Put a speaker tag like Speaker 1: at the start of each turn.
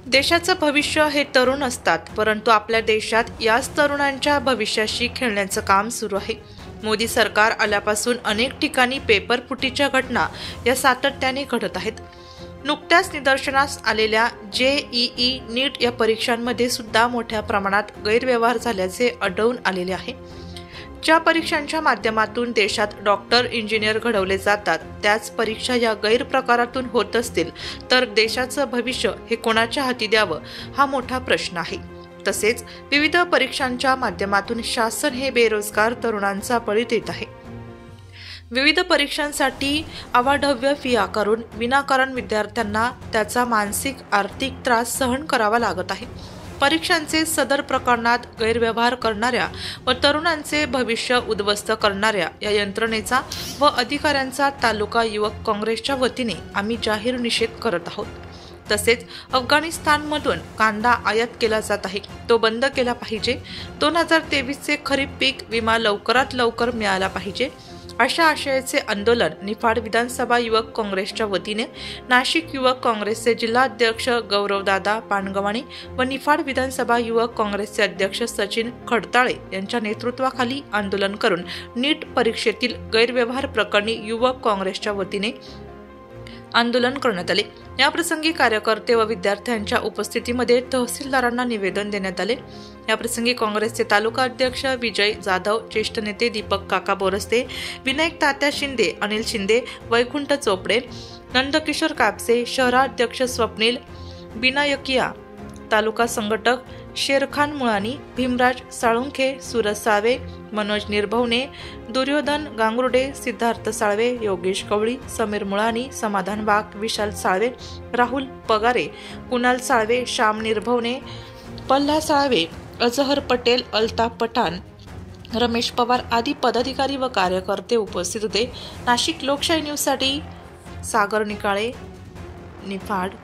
Speaker 1: देशाचं भविष्य हे तरुण असतात, परंतु आपल्या देशात याच तरुणांच्या भविष्याशी खेळण्याचं काम सुरू आहे। मोदी सरकार आल्यापासून अनेक ठिकाणी पेपरफुटीच्या घटना या सातत्याने घडत आहेत। नुकत्याच निदर्शनास आलेल्या JEE नीट या परीक्षांमध्ये सुद्धा मोठ्या प्रमाणात गैरव्यवहार झाल्याचे आढळून आलेले आहे। ज्या परीक्षांच्या माध्यमातून देशात डॉक्टर, इंजिनियर घडवले जातात, त्याच परीक्षा या गैरप्रकारातून होत असतील तर देशाचं भविष्य हे कोणाच्या हाती द्यावं हा मोठा प्रश्न आहे। तसेच विविध परीक्षांच्या माध्यमातून शासन हे बेरोजगार तरुणांचा बळी देत आहे। विविध परीक्षांसाठी अवाढव्य फी आकारून विनाकारण विद्यार्थ्यांना त्याचा मानसिक आर्थिक त्रास सहन करावा लागत आहे। परीक्षांचे सदर प्रकरणात गैरव्यवहार करणाऱ्या व तरुणांचे भविष्य उद्ध्वस्त करणाऱ्या या यंत्रणेचा व अधिकाऱ्यांचा तालुका युवक काँग्रेसच्या वतीने आम्ही जाहीर निषेध करत आहोत। तसेच अफगाणिस्तानमधून कांदा आयात केला जात आहे, तो बंद केला पाहिजे। 2023चे खरीप पीक विमा लवकरात लवकर मिळाला पाहिजे, अशा आशयाचे आंदोलन निफाड विधानसभा युवक काँग्रेसच्या वतीने नाशिक युवक काँग्रेसचे जिल्हाध्यक्ष गौरवदादा पानगवाणी व निफाड विधानसभा युवक काँग्रेसचे अध्यक्ष सचिन खडताळे यांच्या नेतृत्वाखाली आंदोलन करून नीट परीक्षेतील गैरव्यवहार प्रकरणी युवक काँग्रेसच्या वतीने आंदोलन करण्यात आले। याप्रसंगी कार्यकर्ते व विद्यार्थ्यांच्या उपस्थितीमध्ये तहसीलदारांना निवेदन देण्यात आले। याप्रसंगी काँग्रेसचे तालुका अध्यक्ष विजय जाधव, ज्येष्ठ नेते दीपक काका बोरस्ते, विनायक तात्या शिंदे, अनिल शिंदे, वैकुंठ चोपडे, नंदकिशोर कापसे, शहराध्यक्ष स्वप्नील बिनायकिया, तालुका संघटक शेरखान मुळानी, भीमराज साळुंखे, सूरज साळवे, मनोज निर्भवने, दुर्योधन गांगुर्डे, सिद्धार्थ साळवे, योगेश कवळी, समीर मुळानी, समाधान वाघ, विशाल साळवे, राहुल पगारे, कुणाल साळवे, श्याम निर्भवने, पल्ला साळवे, अजहर पटेल, अल्ताफ पठाण, रमेश पवार आदी पदाधिकारी व कार्यकर्ते उपस्थित होते। नाशिक लोकशाही न्यूजसाठी सागर निकाळे, निफाड।